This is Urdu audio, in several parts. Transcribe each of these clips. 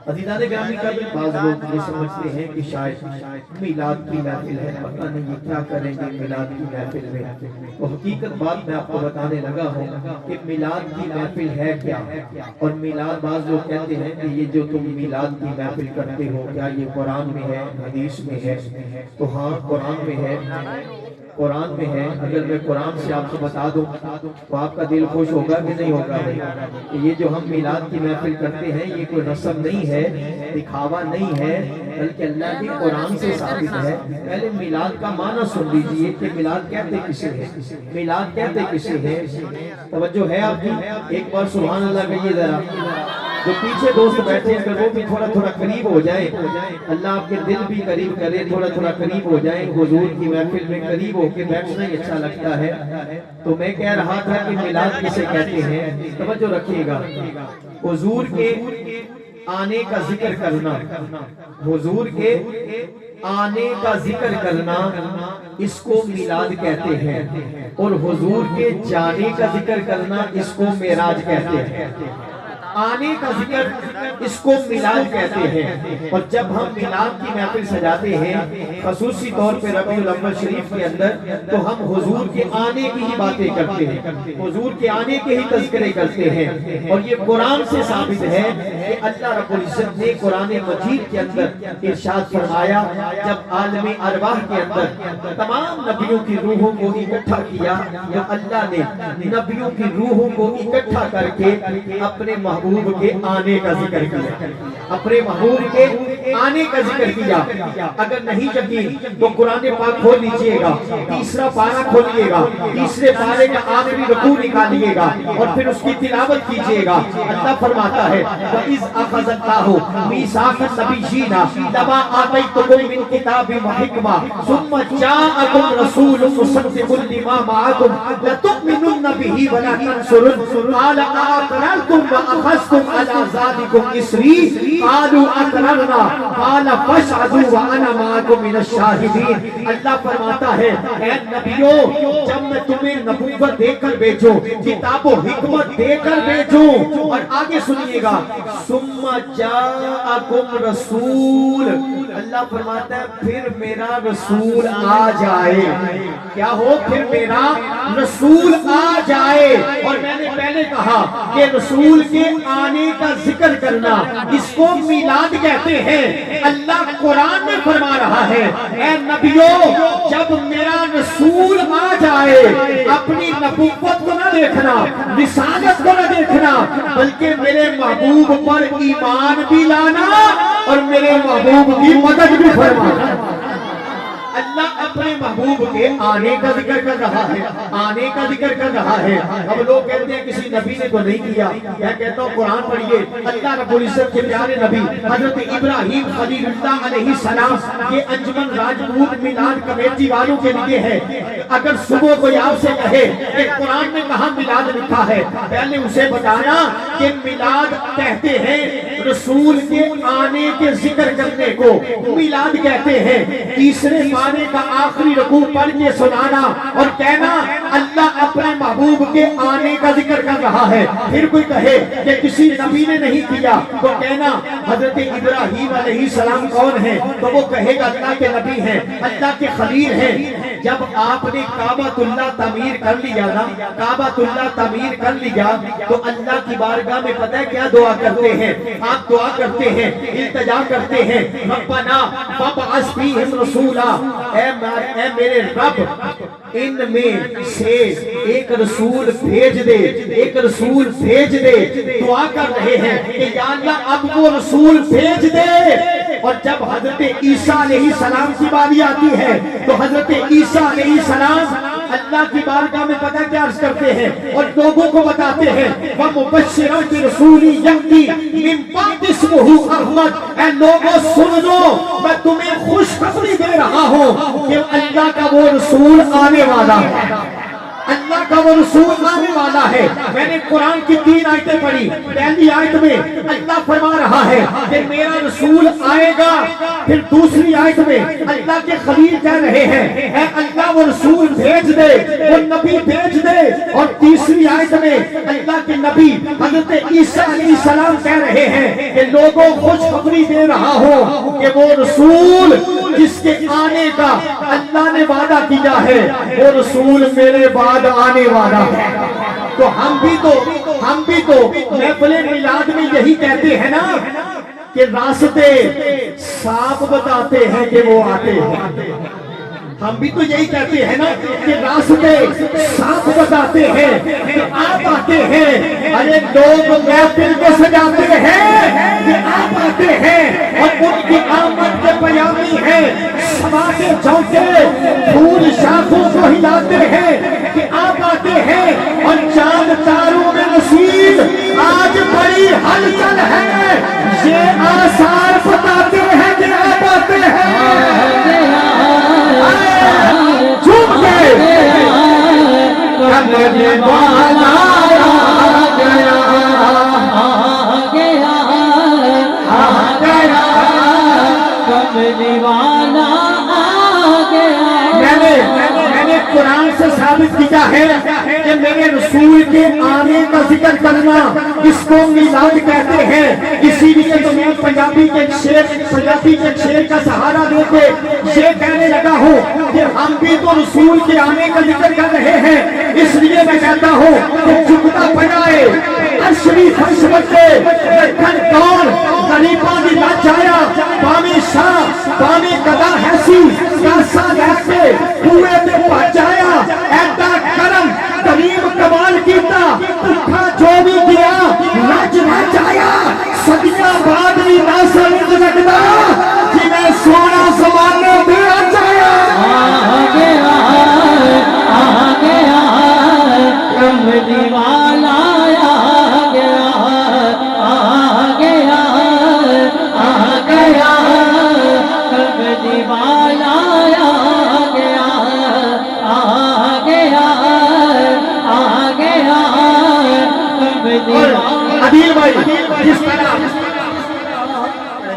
عزیزان گرامی قدر، بعض لوگ یہ سمجھتے ہیں کہ شاید میلاد کی محفل ہے، پتہ نہیں یہ کیا کریں گے میلاد کی محفل میں۔ تو حقیقت بات میں آپ کو بتانے لگا ہوں کہ میلاد کی محفل ہے کیا، اور میلاد بعض لوگ کہتے ہیں کہ یہ جو تم میلاد کی محفل کرتے ہو کیا یہ قرآن میں ہے، حدیث میں ہے؟ تو ہاں قرآن میں ہے، قرآن میں ہے۔ اگر میں قرآن سے آپ کو بتا دوں تو آپ کا دل خوش ہوگا کہ نہیں ہوگا بھائی؟ کہ یہ جو ہم میلاد کی محفل کرتے ہیں یہ کوئی رسم نہیں ہے، دکھاوا نہیں ہے، بلکہ اللہ کی قرآن سے ثابت ہے۔ پہلے میلاد کا معنی سن لیجئے کہ میلاد کہتے کسے ہے، میلاد کہتے کسے ہے؟ توجہ ہے آپ کی؟ ایک بار سبحان اللہ کہیے ذرا۔ جو پیچھے دوست بیٹھے ہیں اگر وہ بھی تھوڑا تھوڑا قریب ہو جائیں، اللہ آپ کے دل بھی قریب کرے، تھوڑا تھوڑا قریب ہو جائیں۔ حضور کی محفل میں قریب ہو کے بیٹھنا ہی اچھا لگتا ہے۔ تو میں کہہ رہا تھا کہ میلاد کسے کہتے ہیں، توجہ رکھیے گا۔ حضور کے آنے کا ذکر کرنا، حضور کے آنے کا ذکر کرنا، اس کو میلاد کہتے ہیں، اور حضور کے جانے کا ذکر کرنا اس کو معراج کہتے ہیں۔ آنے کا ذکر اس کو میلاد کہتے ہیں۔ اور جب ہم میلاد کی محفل سجاتے ہیں خصوصی طور پہ ربیع الاول شریف کے اندر، تو ہم حضور کے آنے کی ہی باتیں کرتے ہیں، حضور کے آنے کے ہی تذکرے کرتے ہیں۔ اور یہ قرآن سے ثابت ہے کہ اللہ رب العزت نے قرآن مجید کے اندر ارشاد فرمایا، جب عالم ارواح کے اندر تمام نبیوں کی روحوں کو اکٹھا کیا، تو اللہ نے نبیوں کی روحوں کو اکٹھا کر کے اپنے محبوب کے آنے کا ذکر کیا، اپنے محبوب کے آنے کا ذکر کیا۔ اگر نہیں یقین تو قرآن پاک کھول لیجئے گا، تیسرا پارہ کھولیے گا، تیسرے پارے کا آخری رکوع نکالیے گا اور پھر اس کی تلاوت کیجئے گا۔ اللہ فرماتا ہے وَإِذْ أَخَذَ اللَّهُ مِيثَاقَ النَّبِيِّينَ لَمَا آتَيْتُكُم مِّن كِتَابٍ وَحِكْمَةٍ ثُمَّ جَاءَكُمْ رَسُولٌ مُصَدِّقٌ لِّمَا مَعَكُمْ لَتُؤْمِنُنَّ بِهِ وَلَتَنصُرُنَّهُ قَالَ أَأَقْرَرْتُمْ وَأَخَذْتُمْ عَلَىٰ ذَٰلِكُمْ إِصْرِي قَالُوا أَقْرَرْنَا قَالَ فَاشْهَدُوا وَأَنَا مَعَكُم مِّنَ الشَّاهِدِينَ۔ اللہ فرماتا ہے اے نبیوں، جب میں تمہیں نبوت دے کر بھیجوں، کتاب و حکمت دے کر بھیجوں، اور آگے سنیے گا ثم جاءکم رسول، اللہ فرماتا ہے پھر میرا رسول آ جائے۔ کیا ہو؟ پھر میرا رسول آ جائے۔ اور میں نے پہلے کہا کہ رسول کے آنے کا ذکر کرنا اس کو میلاد کہتے ہیں۔ اللہ قرآن میں فرما رہا ہے اے نبیوں، جب میرا رسول آ جائے اپنی نبوت کو نہ دیکھنا، رسالت کو نہ دیکھنا، بلکہ میرے محبوب پر ایمان بھی لانا اور میرے محبوب کی مدد بھی فرمانا۔ اللہ اپنے محبوب کے آنے کا ذکر کر رہا ہے، آنے کا ذکر کر رہا ہے۔ اب لوگ کہتے ہیں کسی نبی نے تو نہیں کیا، میں کہتا ہوں قرآن پڑھیے، اللہ رب العزت کے پیارے نبی حضرت ابراہیم خلیل اللہ علیہ السلام، یہ انجمن راجپوت میلاد کمیٹی والوں کے لیے ہے۔ اگر صبح کوئی آپ سے کہے کہ قرآن میں کہاں میلاد لکھا ہے، پہلے اسے بتانا کہ میلاد کہتے ہیں رسول کے آنے کے ذکر کرنے کو میلاد کہتے ہیں۔ تیسرے پارے کا آخری رکوع پڑھ کے سنانا اور کہنا اللہ اپنے محبوب کے آنے کا ذکر کر رہا ہے۔ پھر کوئی کہے کہ کسی نبی نے نہیں کیا، تو کہنا حضرت ابراہیم علیہ السلام کون ہیں؟ تو وہ کہے گا اللہ کے نبی ہیں، اللہ کے خلیل ہیں۔ جب آپ نے کعبۃ اللہ تعمیر کر لیا نا، کعبۃ اللہ تعمیر کر لیا، تو اللہ کی بارگاہ میں پتہ ہے کیا دعا کرتے ہیں؟ آپ دعا کرتے ہیں، التجا کرتے ہیں ربنا فابعث فیہم رسولا، اے میرے رب ان میں سے ایک رسول بھیج دے، ایک رسول بھیج دے۔ دعا کر رہے ہیں کہ یا اللہ اب وہ رسول بھیج دے۔ اور جب حضرت عیسیٰ علیہ السلام کی باری آتی ہے تو حضرت عیسیٰ علیہ السلام اللہ کی بارگاہ میں پتہ کیا عرض کرتے ہیں اور لوگوں کو بتاتے ہیں وَمُبَشِّرًا بِرَسُولٍ يَأْتِي مِن بَعْدِهِ اسْمُهُ أَحْمَدُ، اے لوگوں سن لو، میں تمہیں خوشخبری دے رہا ہوں کہ اللہ کا وہ رسول آنے والا ہے۔ اللہ کا وہ رسول آنے والا ہے. میں نے قرآن کی 3 آیتیں پڑھی. پہلی آیت میں اللہ فرما رہا ہے کہ میرا رسول آئے گا. پھر دوسری آیت میں اللہ کے خلیل کہہ رہے ہیں اے اللہ وہ رسول بھیج دے, وہ نبی بھیج دے. اور تیسری آیت میں اللہ کے نبی حضرت عیسیٰ علیہ السلام کہہ رہے ہیں کہ لوگوں خوشخبری دے رہا ہو کہ وہ رسول جس کے آنے کا اللہ نے وعدہ کیا ہے وہ رسول میرے بعد آنے والا ہے. تو ہم بھی تو محفل میلاد میں یہی کہتے ہیں نا کہ راستے صاف بتاتے ہیں کہ وہ آتے ہیں. ہم بھی تو یہی کہتے ہیں نا کہ راستے صاف بتاتے ہیں کہ آپ آتے ہیں. ارے لوگ محفل کو سجاتے ہیں کہ آپ آتے ہیں اور ان کی آمد کے پیامی ہیں. سماتے چونکے پھول شاخوں کو ہلاتے ہیں کہ آپ آتے ہیں. اور چاند تاروں میں نصیب آج بڑی ہلچل ہے. یہ آثار بتاتے ہیں کہ آپ آتے ہیں. جھوم گئے کملی والا آ گیا کملی والا آ گیا. میں نے قرآن سے ثابت کیا ہے کہ میرے رسول کے آنے کا ذکر کرنا اس کو میلاد کہتے ہیں. اسی لیے تو میں پنجابی کے شعر کا سہارا دے کے یہ کہنے لگا ہوں کہ ہم بھی تو رسول کے آنے کا ذکر کر رہے ہیں. اس لیے میں کہتا ہوں کہ جھکتا پڑائے عرشی فرش بچے لکھن کون غریباں دی لچ آیا بامی شاہ بامی قدا حیثی کاسا لیتے ہوئے تے پہنچایا. ایڈا کرم کریم کمال کیتا بھوکا جو بھی گیا لج لج آیا. صدیاں بعد بھی نہ سمجھ لگتا جنہیں سونا زمانے پہ آ جایا. آ گیا کملی والا آ گیا آ گیا آ گیا کملی والا آ گیا آ گیا آ گیا کملی والا. عدیل بھائی جس طرح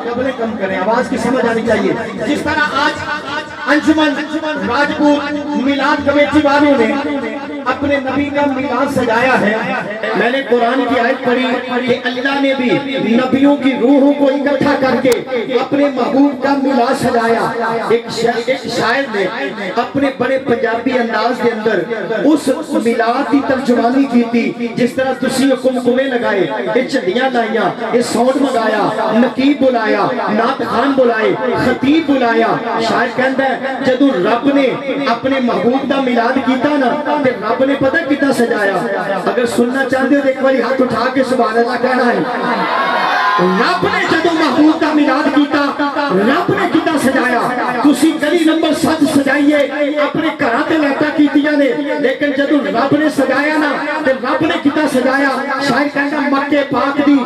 قبلیں کم کریں آواز کی سمجھ آنی چاہیے. جس طرح آج انجمن راجپوت میلاد کمیٹی والوں نے اپنے نبی کا میلاد سجایا ہے. میں نے قرآن کی آیت پڑھی کہ اللہ نے بھی نبیوں کی روحوں کو اکٹھا کر کے اپنے محبوب کا میلاد سجایا. ایک شاعر نے اپنے بڑے پنجابی انداز کے اندر اس میلاد کی ترجمانی کی تھی. جس طرح تسی کمکمے لگائے, یہ جھنڈیاں لائیاں, یہ ساؤنڈ منگایا, نقیب بلایا, نعت خوان بلائے, خطیب بلایا. شاعر کہندا ہے جدو رب نے اپنے محبوب کا میلاد کیتا نا تے رب نے پتہ کتنا سجایا. اگر سننا چاہتے ہو ایک باری ہاتھ اٹھا کے سبحان اللہ کہنا ہے. رب نے جدو محبوب کا میلاد کیتا رب نے کتنا سجایا. تسی گلی نمبر 7 سجائیے اپنے گھراں تے لائٹاں کیتیاں نے, لیکن جدو رب نے سجایا نا تے رب نے کتنا سجایا. شاید کہنا مکے پاک دی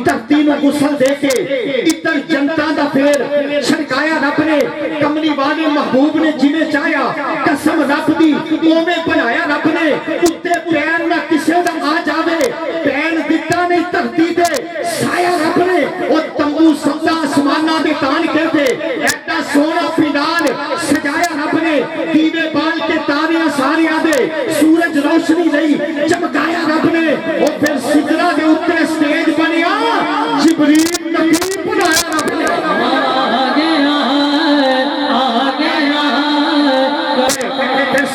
دھرتی نو غسل دے کے ادھر جنتا دا پھر چھڑکایا رب نے. کملی والے محبوب نے جنہیں چاہیا قسم رب دی اوویں بنایا رب نے. اتے پیر نہ کسے دا آ جاوے, پیر دتا نہیں دھرتی تے سایہ رب نے. او تمبو سبدا آسماناں دے تان کہتے ایڈا سونا پنڈال سجایا رب نے. دیوے بال کے تاریاں ساریاں دے سورج روشنی نہیں چمکایا رب نے. او پھر سجدہ دے اوتے سٹیج بنیا جبریل نقیب بنایا رب نے.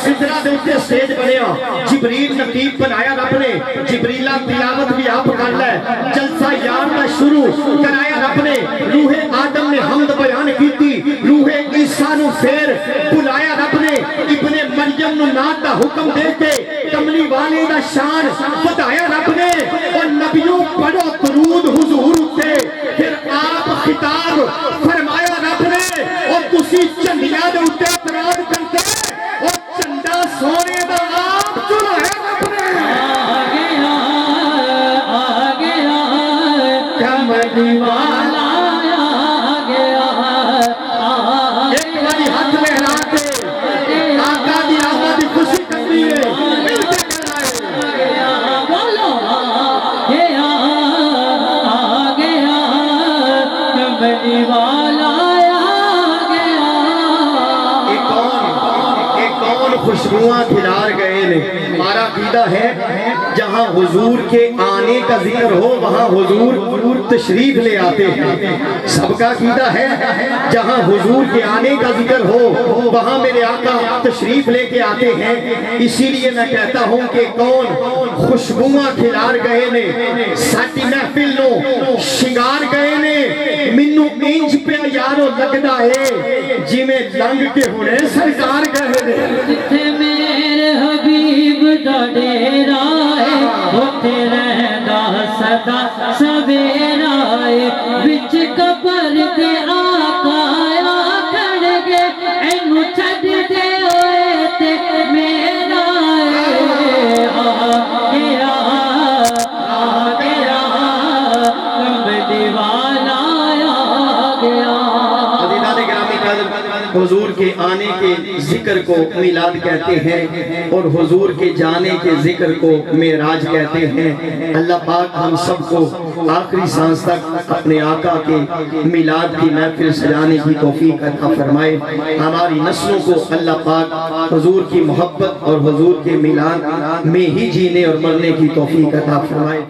سجدہ دے اوتے سٹیج بنیا جبریل نقیب بنایا رب نے. جبریلہ تلاوت بھی آپ کر لے, جلسہ یار دا شروع کرایا رب نے. روح آدم نے حمد بیان کیتی, روح عیسیٰ نو پھر بلایا رب نے. ابن مریم نو نات دا حکم دے کے کملی والے دا شان بتایا رب نے. اور نبیوں پڑھو درود حضور اتے, پھر آپ خطاب فرمایا رب نے. اور تسی جھنڈیاں دے اتے اعتراض کرتے اور جھنڈا سونے دا آپ چلایا رب نے. آ گیا کملی والا آ گیا. ایک باری ہاتھ میں ہلا کے آقا دی آمد خوشی کرنی ہے. خوشبوئاں کھلار گئے نے. ہمارا عقیدہ ہے جہاں حضور کے آنے کا ذکر ہو وہاں حضور تشریف لے آتے ہیں. سب کا عقیدہ ہے جہاں حضور کے آنے کا ذکر ہو وہاں میرے آقا تشریف لے کے آتے ہیں. اسی لیے میں کہتا ہوں کہ کون خوشبوئاں کھلار گئے نے, ساڈی محفل نو شنگار گئے نے. مینوں انج پہ یارو لگدا ہے جویں لنگ کے ہونے سرکار گئے نے. جتھے میرے حبیب دا ڈیرا ہے اوتھے رہندا سدا سویرا ہے. وچ قبر دے آقا آکھن گے اینو چھڈ دے اوئے تے میرا ہے. آ گیا کملی والا آ گیا. عزیزان گرامی قدر, حضور کے آنے کے ذکر کو میلاد کہتے ہیں اور حضور کے جانے کے ذکر کو معراج کہتے ہیں. اللہ پاک ہم سب کو آخری سانس تک اپنے آقا کے میلاد کی محفل سجانے کی توفیق عطا فرمائے. ہماری نسلوں کو اللہ پاک حضور کی محبت اور حضور کے میلاد میں ہی جینے اور مرنے کی توفیق عطا فرمائے.